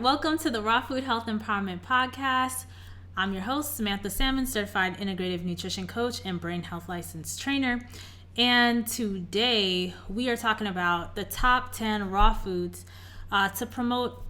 Welcome to the Raw Food Health Empowerment Podcast. I'm your host, Samantha Salmon, certified integrative nutrition coach and brain health licensed trainer. And today we are talking about the top 10 raw foods to promote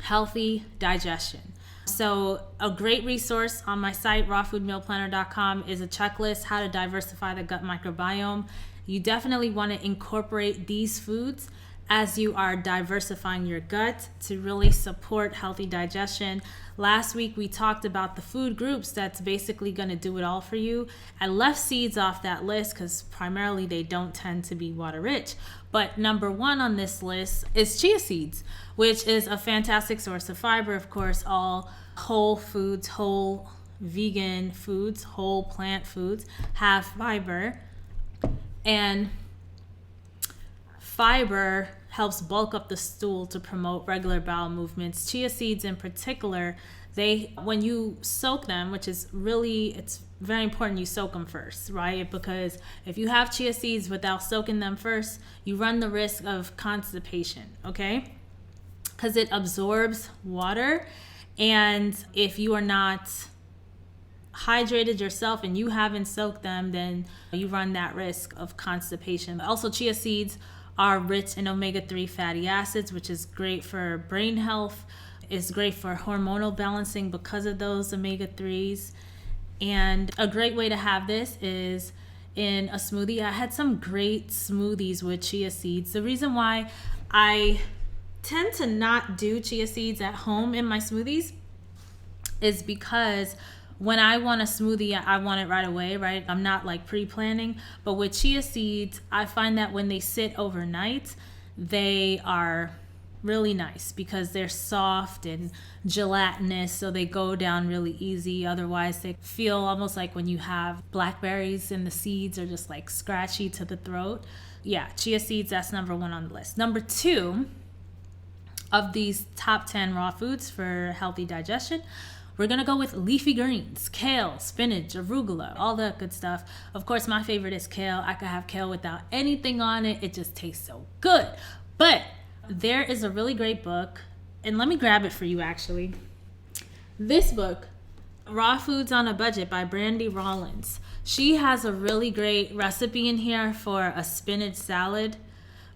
healthy digestion. So a great resource on my site, rawfoodmealplanner.com, is a checklist, how to diversify the gut microbiome. You definitely want to incorporate these foods as you are diversifying your gut to really support healthy digestion. Last week we talked about the food groups that's basically going to do it all for you. I left seeds off that list because primarily they don't tend to be water rich. But number one on this list is chia seeds, which is a fantastic source of fiber. Of course, all whole foods, whole vegan foods, whole plant foods have fiber. And fiber helps bulk up the stool to promote regular bowel movements. Chia seeds in particular, when you soak them, which is really, it's very important you soak them first, right? Because if you have chia seeds without soaking them first, you run the risk of constipation, okay? Because it absorbs water, and if you are not hydrated yourself and you haven't soaked them, then you run that risk of constipation. Also, chia seeds are rich in omega-3 fatty acids, which is great for brain health. It's great for hormonal balancing because of those omega-3s. And a great way to have this is in a smoothie. I had some great smoothies with chia seeds. The reason why I tend to not do chia seeds at home in my smoothies is because when I want a smoothie, I want it right away, right? I'm not like pre-planning. But with chia seeds, I find that when they sit overnight, they are really nice because they're soft and gelatinous, so they go down really easy. Otherwise, they feel almost like when you have blackberries and the seeds are just like scratchy to the throat. Yeah, chia seeds, that's number one on the list. Number two of these top 10 raw foods for healthy digestion, we're going to go with leafy greens, kale, spinach, arugula, all that good stuff. Of course, my favorite is kale. I could have kale without anything on it. It just tastes so good. But there is a really great book, and let me grab it for you actually. This book, Raw Foods on a Budget by Brandy Rollins. She has a really great recipe in here for a spinach salad.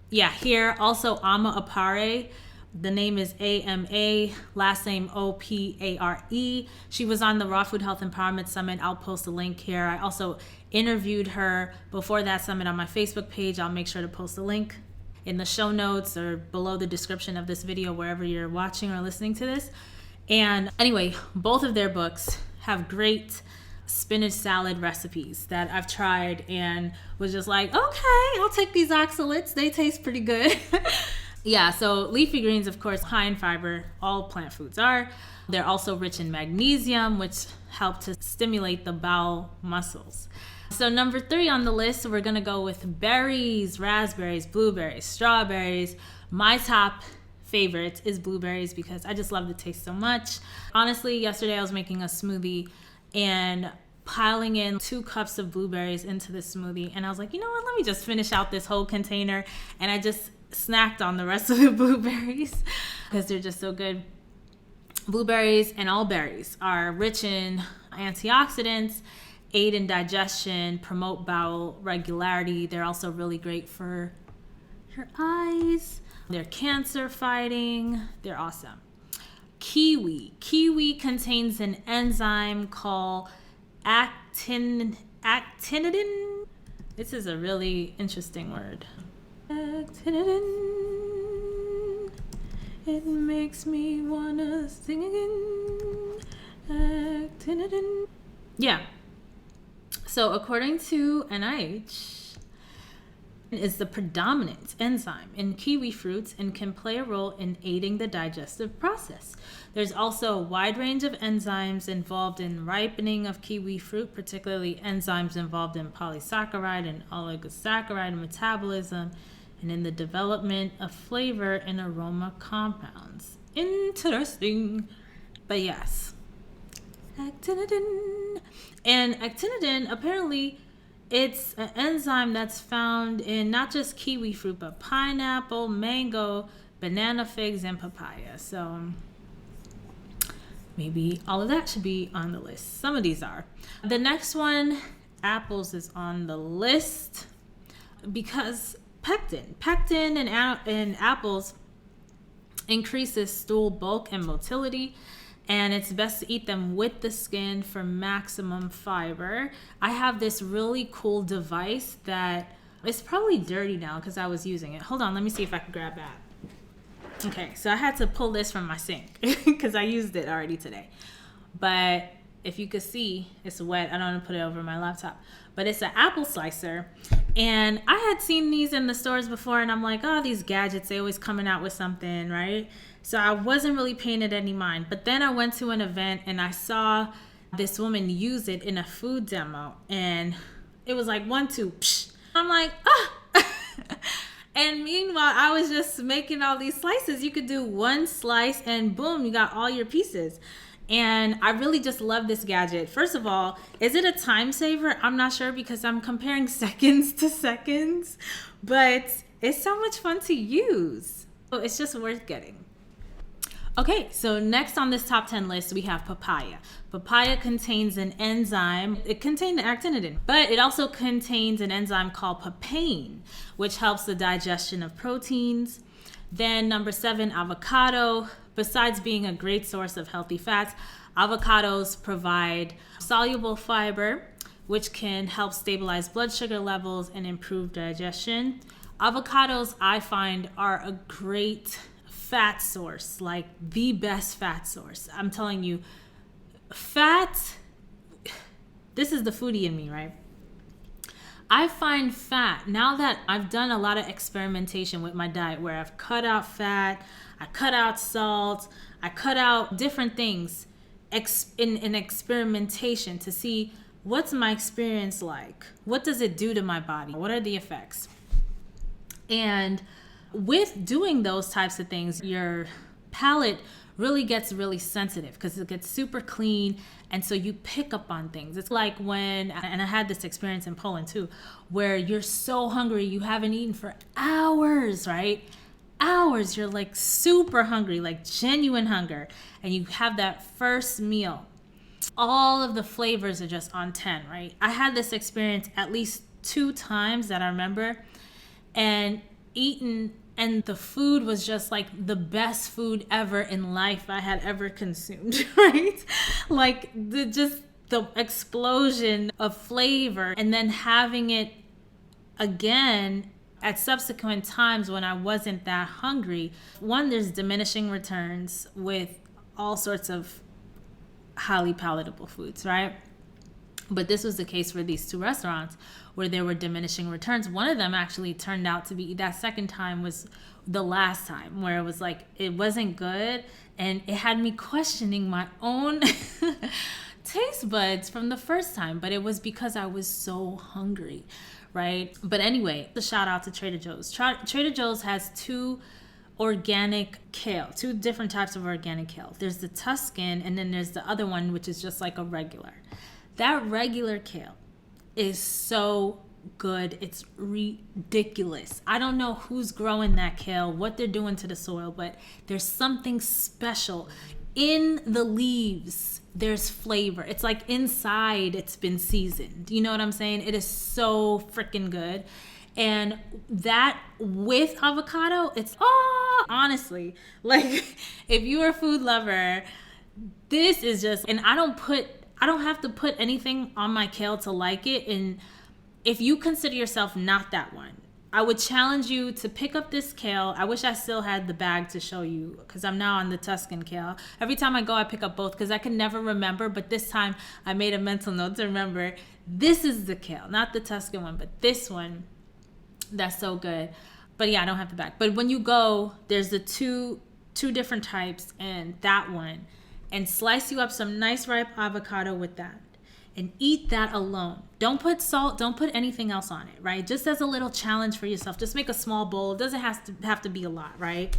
Yeah, here also ama apare. The name is A-M-A, last name O-P-A-R-E. She was on the Raw Food Health Empowerment Summit. I'll post a link here. I also interviewed her before that summit on my Facebook page. I'll make sure to post a link in the show notes or below the description of this video, wherever you're watching or listening to this. And anyway, both of their books have great spinach salad recipes that I've tried and was just like, okay, I'll take these oxalates. They taste pretty good. Yeah, so leafy greens, of course, high in fiber. All plant foods are. They're also rich in magnesium, which help to stimulate the bowel muscles. So number 3 on the list, we're going to go with berries, raspberries, blueberries, strawberries. My top favorite is blueberries because I just love the taste so much. Honestly, yesterday I was making a smoothie and piling in 2 cups of blueberries into the smoothie. And I was like, you know what, let me just finish out this whole container. And I just snacked on the rest of the blueberries because they're just so good. Blueberries and all berries are rich in antioxidants, aid in digestion, promote bowel regularity. They're also really great for your eyes. They're cancer fighting. They're awesome. Kiwi. Kiwi contains an enzyme called actinidin. This is a really interesting word. Actinidin. It makes me wanna sing again. Actinidin. Yeah. So according to NIH, is the predominant enzyme in kiwi fruits and can play a role in aiding the digestive process. There's also a wide range of enzymes involved in ripening of kiwi fruit, particularly enzymes involved in polysaccharide and oligosaccharide metabolism and in the development of flavor and aroma compounds. Interesting. But yes. Actinidin. And actinidin, apparently, it's an enzyme that's found in not just kiwi fruit, but pineapple, mango, banana, figs, and papaya. So maybe all of that should be on the list. Some of these are. The next one, apples, is on the list because pectin in apples increases stool bulk and motility, and it's best to eat them with the skin for maximum fiber. I have this really cool device that it's probably dirty now because I was using it. Hold on, let me see if I can grab that. Okay, so I had to pull this from my sink because I used it already today. But if you could see, it's wet. I don't want to put it over my laptop. But it's an apple slicer. And I had seen these in the stores before, and I'm like, oh, these gadgets, they always coming out with something, right? So I wasn't really paying it any mind. But then I went to an event, and I saw this woman use it in a food demo. And it was like 1, 2, psh. I'm like, ah! And meanwhile, I was just making all these slices. You could do one slice and boom, you got all your pieces. And I really just love this gadget. First of all, is it a time saver? I'm not sure because I'm comparing seconds to seconds, but it's so much fun to use. So it's just worth getting. Okay, so next on this top 10 list, we have papaya. Papaya contains an enzyme. It contains actinitin, but it also contains an enzyme called papain, which helps the digestion of proteins. Then number 7, avocado. Besides being a great source of healthy fats, avocados provide soluble fiber, which can help stabilize blood sugar levels and improve digestion. Avocados, I find, are a great fat source, like the best fat source. I'm telling you, fat, this is the foodie in me, right? I find fat, now that I've done a lot of experimentation with my diet where I've cut out fat, I cut out salt, I cut out different things in experimentation to see what's my experience like? What does it do to my body? What are the effects? And with doing those types of things, your palate really gets really sensitive because it gets super clean, and so you pick up on things. It's like when, and I had this experience in Poland too, where you're so hungry, you haven't eaten for hours, right? Hours, you're like super hungry, like genuine hunger, and you have that first meal. All of the flavors are just on 10, right? I had this experience at least 2 times that I remember, and eaten, and the food was just like the best food ever in life I had ever consumed, right? Like the explosion of flavor, and then having it again at subsequent times when I wasn't that hungry. One, there's diminishing returns with all sorts of highly palatable foods, right? But this was the case for these 2 restaurants where there were diminishing returns. One of them actually turned out to be, that second time was the last time, where it was like, it wasn't good. And it had me questioning my own taste buds from the first time. But it was because I was so hungry, right? But anyway, the shout out to Trader Joe's. Trader Joe's has 2 organic kale, 2 different types of organic kale. There's the Tuscan, and then there's the other one, which is just like a regular. That regular kale is so good. It's ridiculous. I don't know who's growing that kale, what they're doing to the soil, but there's something special in the leaves. There's flavor. It's like inside it's been seasoned. You know what I'm saying? It is so freaking good. And that with avocado, it's, honestly, like if you're a food lover, this is just, and I don't have to put anything on my kale to like it. And if you consider yourself not that one, I would challenge you to pick up this kale. I wish I still had the bag to show you because I'm now on the Tuscan kale. Every time I go, I pick up both because I can never remember. But this time I made a mental note to remember this is the kale, not the Tuscan one, but this one. That's so good. But yeah, I don't have the bag. But when you go, there's the two different types, and that one. And slice you up some nice ripe avocado with that and eat that alone. Don't put salt, don't put anything else on it, right? Just as a little challenge for yourself. Just make a small bowl. It doesn't have to be a lot, right?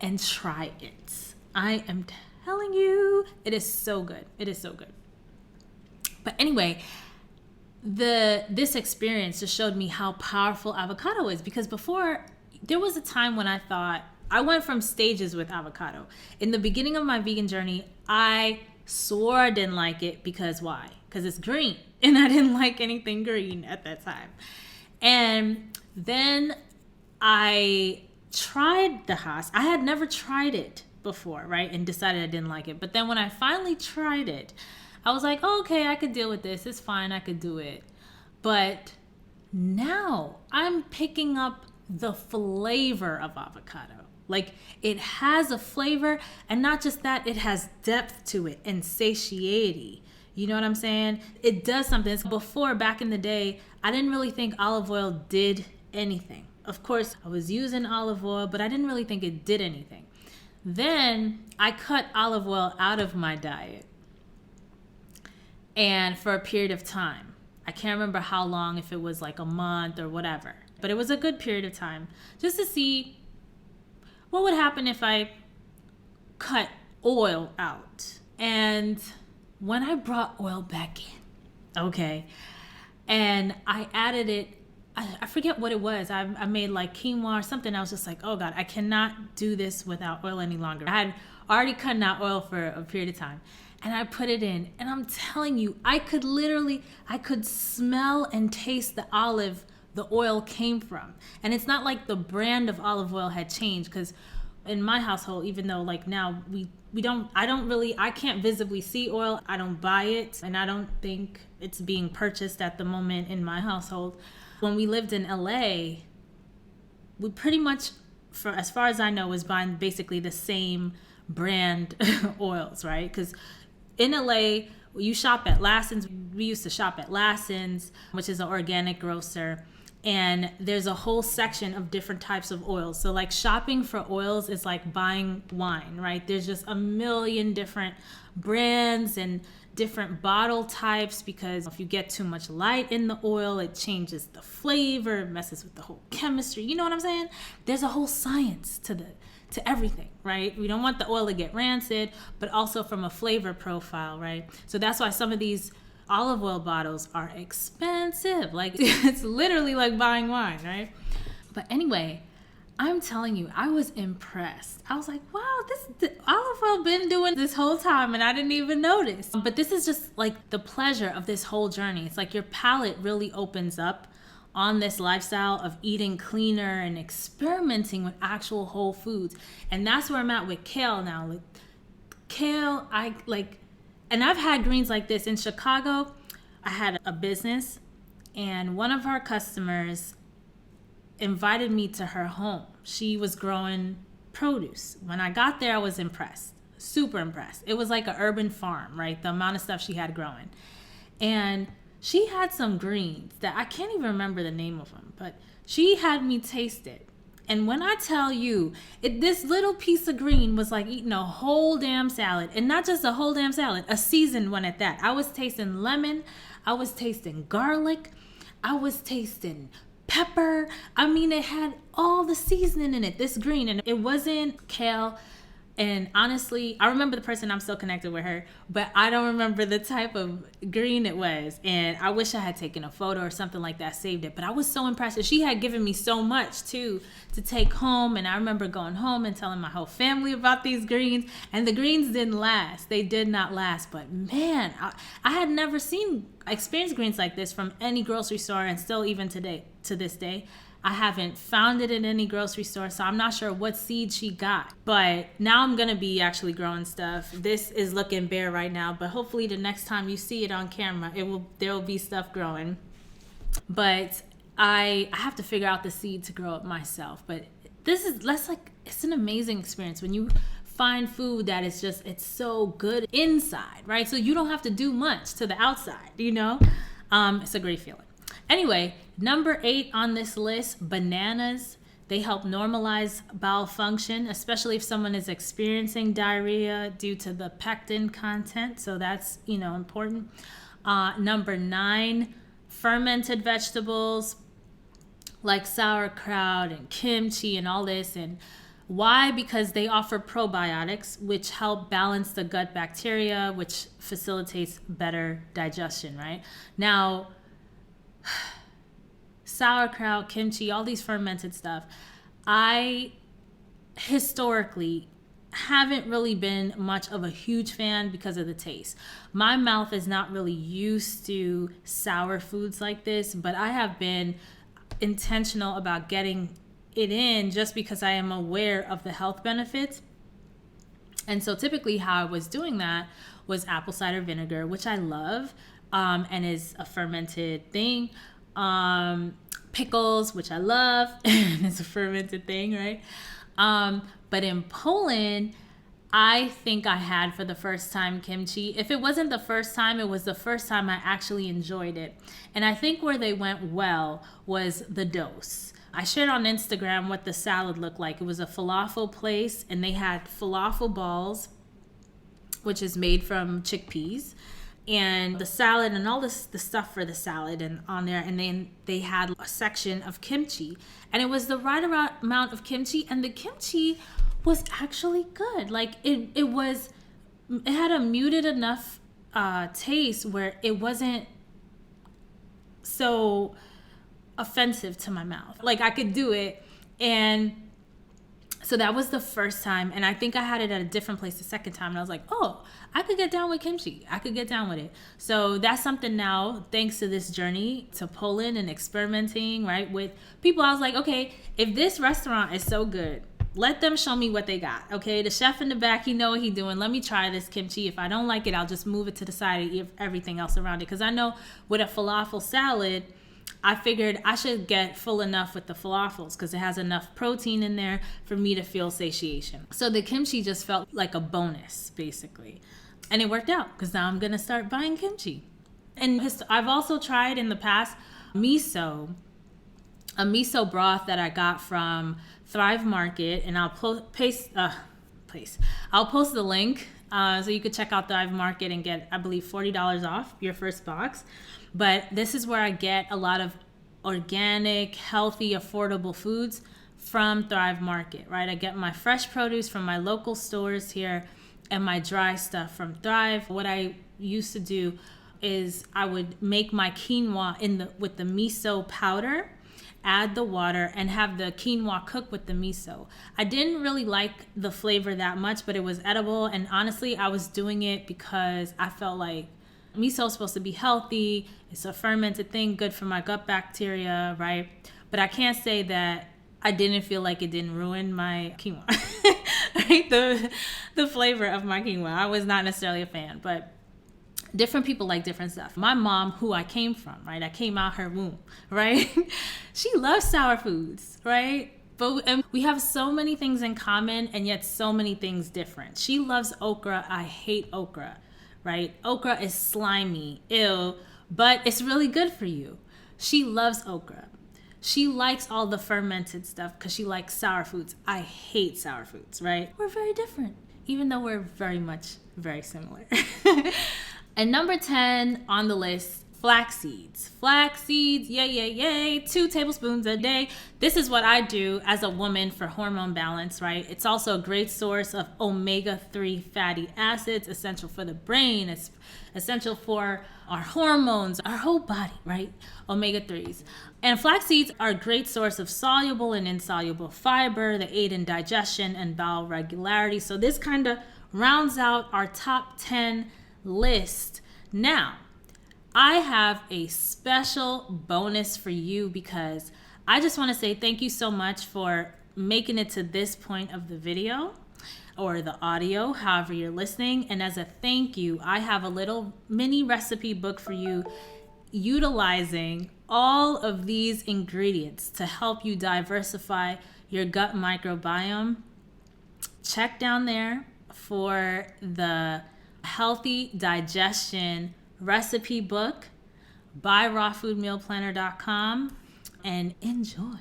And try it. I am telling you, it is so good. It is so good. But anyway, this experience just showed me how powerful avocado is, because before there was a time when I thought I went from stages with avocado. In the beginning of my vegan journey, I swore I didn't like it because why? Because it's green. And I didn't like anything green at that time. And then I tried the Haas. I had never tried it before, right? And decided I didn't like it. But then when I finally tried it, I was like, oh, okay, I could deal with this. It's fine. I could do it. But now I'm picking up the flavor of avocado. Like, it has a flavor, and not just that, it has depth to it and satiety. You know what I'm saying? It does something. Before, back in the day, I didn't really think olive oil did anything. Of course, I was using olive oil, but I didn't really think it did anything. Then I cut olive oil out of my diet, and for a period of time. I can't remember how long, if it was like a month or whatever, but it was a good period of time just to see what would happen if I cut oil out. And when I brought oil back in, okay, and I added it, I forget what it was. I made like quinoa or something. I was just like, oh God, I cannot do this without oil any longer. I had already cut out oil for a period of time. And I put it in, and I'm telling you, I could smell and taste the olive the oil came from. And it's not like the brand of olive oil had changed, because in my household, even though like now I can't visibly see oil. I don't buy it, and I don't think it's being purchased at the moment in my household. When we lived in LA, we pretty much, for as far as I know, was buying basically the same brand oils, right? Because in LA, you shop at Lassen's. We used to shop at Lassen's, which is an organic grocer. And there's a whole section of different types of oils. So like shopping for oils is like buying wine, right? There's just a million different brands and different bottle types, because if you get too much light in the oil, it changes the flavor, it messes with the whole chemistry. You know what I'm saying? There's a whole science to everything, right? We don't want the oil to get rancid, but also from a flavor profile, right? So that's why some of these olive oil bottles are expensive. Like, it's literally like buying wine, right? But anyway, I'm telling you, I was impressed. I was like, wow, this olive oil been doing this whole time and I didn't even notice. But this is just like the pleasure of this whole journey. It's like your palate really opens up on this lifestyle of eating cleaner and experimenting with actual whole foods. And that's where I'm at with kale now. Like kale, and I've had greens like this in Chicago. I had a business, and one of our customers invited me to her home. She was growing produce. When I got there, I was impressed, super impressed. It was like an urban farm, right? The amount of stuff she had growing. And she had some greens that I can't even remember the name of them, but she had me taste it. And when I tell you, this little piece of green was like eating a whole damn salad. And not just a whole damn salad, a seasoned one at that. I was tasting lemon. I was tasting garlic. I was tasting pepper. I mean, it had all the seasoning in it, this green. And it wasn't kale. And honestly, I remember the person, I'm still connected with her, but I don't remember the type of green it was. And I wish I had taken a photo or something like that, saved it. But I was so impressed. She had given me so much too to take home. And I remember going home and telling my whole family about these greens. And the greens didn't last. They did not last. But man, I had never experienced greens like this from any grocery store. And still even today, to this day, I haven't found it in any grocery store, so I'm not sure what seed she got. But now I'm going to be actually growing stuff. This is looking bare right now, but hopefully the next time you see it on camera, there will be stuff growing. But I have to figure out the seed to grow it myself. But it's an amazing experience when you find food that is just, it's so good inside, right? So you don't have to do much to the outside, you know? It's a great feeling. Anyway, number 8 on this list, bananas. They help normalize bowel function, especially if someone is experiencing diarrhea due to the pectin content. So that's, important. Number 9, fermented vegetables like sauerkraut and kimchi and all this. And why? Because they offer probiotics, which help balance the gut bacteria, which facilitates better digestion, right? Now, sauerkraut, kimchi, all these fermented stuff. I historically haven't really been much of a huge fan because of the taste. My mouth is not really used to sour foods like this, but I have been intentional about getting it in just because I am aware of the health benefits. And so typically how I was doing that was apple cider vinegar, which I love, and is a fermented thing. Pickles, which I love, and it's a fermented thing, right? But in Poland, I think I had for the first time kimchi. If it wasn't the first time, it was the first time I actually enjoyed it. And I think where they went well was the dose. I shared on Instagram what the salad looked like. It was a falafel place, and they had falafel balls, which is made from chickpeas, and the salad and all the stuff for the salad and on there. And then they had a section of kimchi, and it was the right amount of kimchi, and the kimchi was actually good. Like it had a muted enough taste where it wasn't so offensive to my mouth. Like I could do it. And so that was the first time. And I think I had it at a different place the second time. And I was like, oh, I could get down with kimchi. I could get down with it. So that's something now, thanks to this journey to Poland and experimenting, right, with people. I was like, okay, if this restaurant is so good, let them show me what they got. Okay, the chef in the back, he know what he doing. Let me try this kimchi. If I don't like it, I'll just move it to the side and eat everything else around it. Because I know with a falafel salad, I figured I should get full enough with the falafels because it has enough protein in there for me to feel satiation. So the kimchi just felt like a bonus, basically. And it worked out because now I'm going to start buying kimchi. And I've also tried in the past miso, a miso broth that I got from Thrive Market, and I'll post the link so you could check out Thrive Market and get, I believe, $40 off your first box. But this is where I get a lot of organic, healthy, affordable foods from Thrive Market, right? I get my fresh produce from my local stores here and my dry stuff from Thrive. What I used to do is I would make my quinoa with the miso powder, add the water, and have the quinoa cook with the miso. I didn't really like the flavor that much, but it was edible. And honestly, I was doing it because I felt like miso is supposed to be healthy. It's a fermented thing, good for my gut bacteria, right? But I can't say that I didn't feel like it didn't ruin my quinoa, right? The flavor of my quinoa. I was not necessarily a fan, but different people like different stuff. My mom, who I came from, right? I came out her womb, right? She loves sour foods, right? And we have so many things in common and yet so many things different. She loves okra. I hate okra, right? Okra is slimy, ew, but it's really good for you. She loves okra. She likes all the fermented stuff because she likes sour foods. I hate sour foods, right? We're very different, even though we're very similar. And number 10 on the list, flax seeds. Flax seeds, yay, 2 tablespoons a day. This is what I do as a woman for hormone balance, right? It's also a great source of omega-3 fatty acids, essential for the brain. It's essential for our hormones, our whole body, right? Omega-3s. And flax seeds are a great source of soluble and insoluble fiber. They aid in digestion and bowel regularity. So this kind of rounds out our top 10 list. Now, I have a special bonus for you because I just want to say thank you so much for making it to this point of the video or the audio, however you're listening. And as a thank you, I have a little mini recipe book for you utilizing all of these ingredients to help you diversify your gut microbiome. Check down there for the Healthy Digestion recipe book by rawfoodmealplanner.com and enjoy.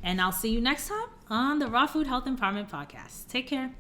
And I'll see you next time on the Raw Food Health Empowerment Podcast. Take care.